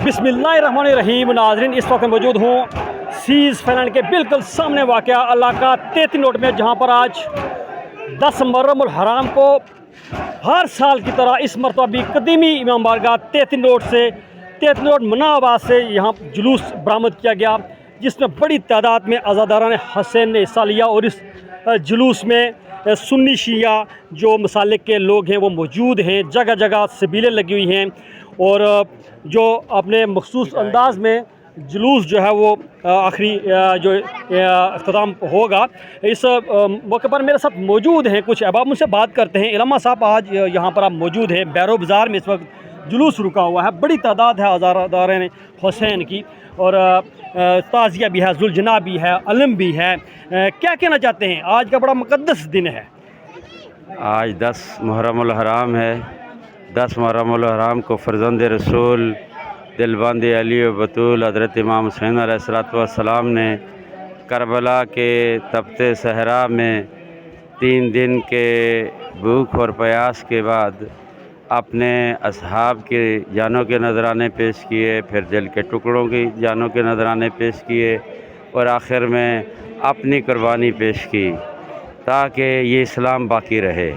बिस्मिल्लाहिर्रहमानिर्रहीम। नाज़रीन, इस वक्त मौजूद हूँ सीज़ फाइलैंड के बिल्कुल सामने वाक़या इलाका 33 रोड में, जहाँ पर आज 10 मुहर्रम उल हराम को हर साल की तरह इस मरतबा भी कदीमी इमाम बारगाह 33 रोड मनाबाद से यहाँ जुलूस बरामद किया गया, जिसमें बड़ी तादाद में अज़ादारान हुसैन ने हिस्सा लिया। और इस जुलूस में सुन्नी शिया जो मसालिक के लोग हैं वो मौजूद हैं। जगह जगह सबीलें लगी हुई हैं और जो अपने मखसूस अंदाज में जुलूस जो है वो आखिरी जो अख्ताम होगा। इस मौके पर मेरे साथ मौजूद हैं कुछ अहबाब, उनसे बात करते हैं। इलामा साहब, आज यहाँ पर आप मौजूद हैं, बैरो बाज़ार में इस वक्त जुलूस रुका हुआ है, बड़ी तादाद है अज़ादारान हुसैन की, और ताज़िया भी है, जुलजना भी है, अलम भी है। क्या कहना चाहते हैं? आज का बड़ा मुक़द्दस दिन है। आज 10 मुहर्रम उल हराम है। 10 मुहर्रम उल हराम को फ़र्ज़ंद रसूल दिलबंद अली व बतूल हज़रत इमाम हुसैन अलैहिस्सलाम ने करबला के तपते सहरा में 3 दिन के भूख और प्यास के बाद अपने असहाब के जानों के नजराने पेश किए, फिर दिल के टुकड़ों की जानों के नजराने पेश किए और आखिर में अपनी कुर्बानी पेश की ताकि ये इस्लाम बाकी रहे।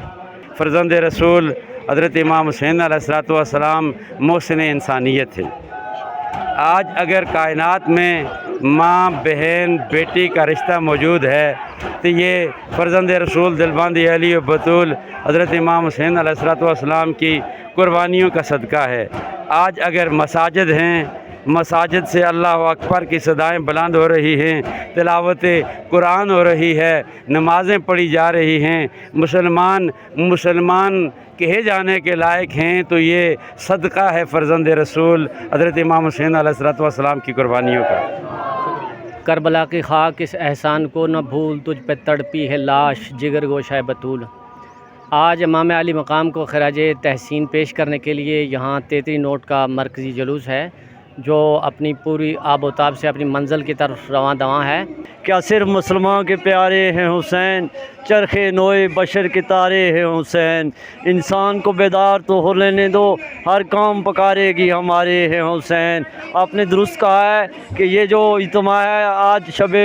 फ़र्ज़ंद रसूल हज़रत इमाम हुसैन अलैहिस्सलाम मोहसिन इंसानियत थे। आज अगर कायनात में माँ बहन बेटी का रिश्ता मौजूद है तो ये फ़र्ज़ंद रसूल दिलबंद अली व बतूल हज़रत इमाम हुसैन अलैहिस्सलाम की कुर्बानियों का सदका है। आज अगर मसाजिद हैं, मसाजिद से अल्लाह अकबर की सदाएँ बुलंद हो रही हैं, तिलावत कुरान हो रही है, नमाज़ें पढ़ी जा रही हैं, मुसलमान कहे जाने के लायक हैं, तो ये सदका है फ़र्ज़ंद रसूल हज़रत इमाम हुसैन अलैहिस्सलाम की कुर्बानियों का। करबला की खाक इस एहसान को न भूल, तुझ पे तड़पी है लाश जिगर गोशा बतूल। आज इमाम अली मकाम को खराज तहसीन पेश करने के लिए यहाँ 33 नोट का मरकज़ी जुलूस है, जो अपनी पूरी आबोताब से अपनी मंजिल की तरफ रवां दवां है। क्या सिर्फ मुसलमान के प्यारे हैं हुसैन, चरखे नोए बशर के तारे हैं हुसैन। इंसान को बेदार तो हो लेने दो, हर काम पकारेगी हमारे हैं हुसैन। आपने दुरुस्त कहा है कि ये जो इज्तिमा है आज शब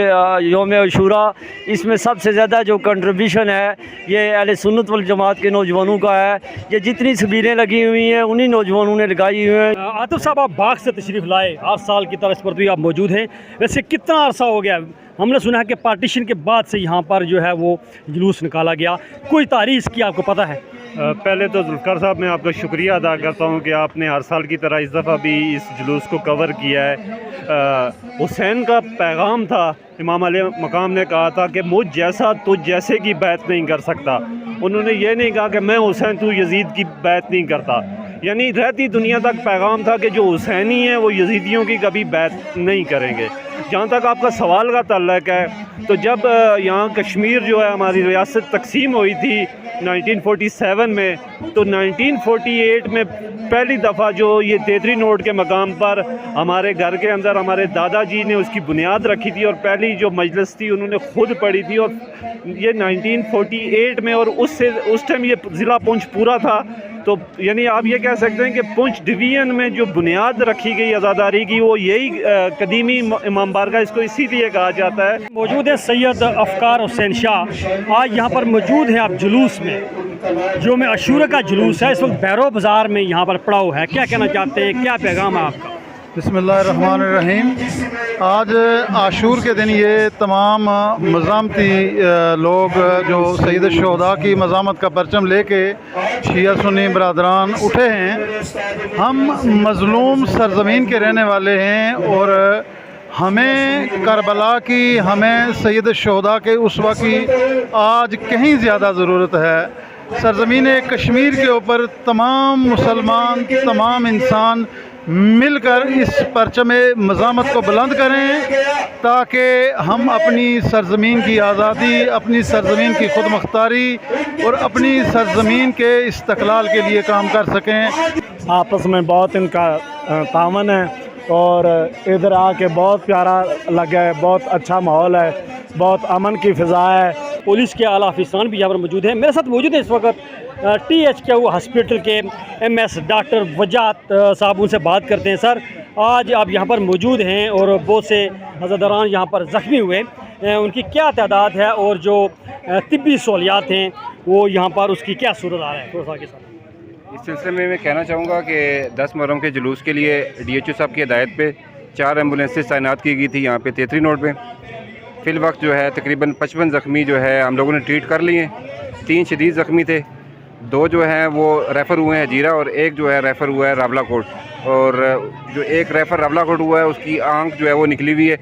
यौम अशूरा, इसमें सबसे ज़्यादा जो कंट्रीब्यूशन है ये अहले सुन्नत वल जमात के नौजवानों का है। ये जितनी सबीलें लगी हुई हैं उन्हीं नौजवानों ने लगाई हुई हैं। आतिफ साहब, आप बाग से तशरीफ़ लाए, हर साल की तरह इस पर भी आप मौजूद हैं। वैसे कितना अरसा हो गया? हमने सुना है कि पार्टीशन के बाद से यहाँ पर जो है वो जुलूस निकाला गया, कोई तारीख़ इसकी आपको पता है? पहले तो जुल्फ़िकार साहब, मैं आपका शुक्रिया अदा करता हूँ कि आपने हर साल की तरह इस दफ़ा भी इस जुलूस को कवर किया है। हुसैन का पैगाम था, इमाम अली मकाम ने कहा था कि मुझ जैसा तुझ जैसे की बैत नहीं कर सकता। उन्होंने ये नहीं कहा कि मैं हुसैन तू यजीद की बैत नहीं करता, यानी रहती दुनिया तक पैगाम था कि जो हुसैनी हैं वो यजीदियों की कभी बैत नहीं करेंगे। जहाँ तक आपका सवाल का ताल्लुक है, तो जब यहाँ कश्मीर जो है हमारी रियासत तकसीम हुई थी 1947 में, तो 1948 में पहली दफ़ा जो ये 33 नोट के मकाम पर हमारे घर के अंदर हमारे दादाजी ने उसकी बुनियाद रखी थी और पहली जो मजलिस थी उन्होंने ख़ुद पढ़ी थी, और ये 1948 में, और उस टाइम ये ज़िला पुंछ पूरा था। तो यानी आप ये कह सकते हैं कि पुंछ डिवीज़न में जो बुनियाद रखी गई आज़ादारी की, वो यही कदीमी इमाम बारगाह, इसको इसीलिए कहा जाता है। मौजूद है सैयद अफ़कार हुसैन शाह, आज यहाँ पर मौजूद हैं आप जुलूस में, जो में अशूरा का जुलूस है, इस वक्त बैरो बाज़ार में यहाँ पर पड़ा हुआ है। क्या कहना चाहते हैं, क्या पैगाम है आपका? बिस्मिल्लाहिर्रहमानिर्रहीम। आज आशूर के दिन ये तमाम मज़ामती लोग जो सैयद शुहदा की मज़ामत का परचम लेके शिया सुन्नी बरादरान उठे हैं। हम मज़लूम सरज़मीन के रहने वाले हैं और हमें करबला की, हमें सैयद शुहदा के उसवा की आज कहीं ज़्यादा ज़रूरत है। सरज़मीन कश्मीर के ऊपर तमाम मुसलमान, तमाम इंसान मिलकर इस परचम मज़ामत को बुलंद करें ताकि हम अपनी सरज़मीन की आज़ादी, अपनी सरज़मीन की खुद मुख्तारी और अपनी सरज़मीन के इस्तक़लाल के लिए काम कर सकें। आपस में बहुत इनका तावन है और इधर आके बहुत प्यारा लगा है, बहुत अच्छा माहौल है, बहुत अमन की फ़िज़ा है। पुलिस के आला अफसरान भी यहाँ पर मौजूद हैं। मेरे साथ मौजूद है इस वक्त THQ हॉस्पिटल के MS डॉक्टर वजात साहब, उनसे बात करते हैं। सर, آج آپ یہاں پر موجود ہیں اور بہت سے عزاداران یہاں پر زخمی ہوئے، ان کی کیا تعداد ہے اور جو طبی سہولیات ہیں وہ یہاں پر اس کی کیا صورت حال ہے، تھوڑا سا آگے ساتھ۔ اس سلسلے میں کہنا چاہوں گا کہ 10 محرم کے جلوس کے لیے DHO صاحب کی ہدایت پہ 4 ایمبولینسز تعینات کی گئی تھی یہاں پہ تیتری روڈ پہ۔ فی الوقت جو ہے تقریباً 55 زخمی جو ہے ہم لوگوں نے ٹریٹ کر لیے ہیں، 3 شدید زخمی تھے، 2 جو ہیں وہ ریفر ہوئے ہیں جیرا اور 1 جو ہے ریفر ہوا ہے راولا کوٹ، اور جو 1 ریفر راولا کوٹ ہوا ہے اس کی آنکھ جو ہے وہ نکلی ہوئی ہے۔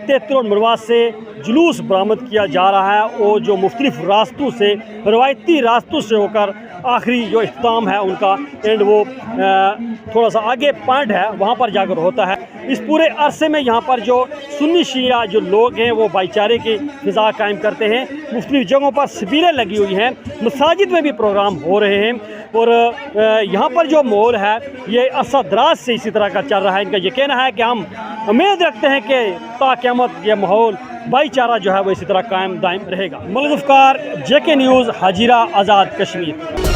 تیتری روڈ مرواز سے جلوس برآمد کیا جا رہا ہے اور جو مختلف راستوں سے روایتی راستوں سے ہو کر آخری جو اختتام ہے ان کا اینڈ وہ تھوڑا سا آگے پوائنٹ ہے وہاں پر جا کر ہوتا ہے۔ اس پورے عرصے میں یہاں پر جو سنی شیعہ جو لوگ ہیں وہ بھائی چارے کی فضا قائم کرتے ہیں، مختلف جگہوں پر سبیلیں لگی ہوئی ہیں، مساجد میں بھی پروگرام ہو رہے ہیں، اور یہاں پر جو ماحول ہے یہ عرصہ دراز سے اسی طرح کا چل رہا ہے۔ ان کا یہ کہنا ہے کہ ہم امید رکھتے ہیں کہ تا قیامت یہ ماحول بھائی چارہ جو ہے وہ اسی طرح قائم دائم رہے گا۔ ملک افکار، JK نیوز، حجیرہ، آزاد کشمیر۔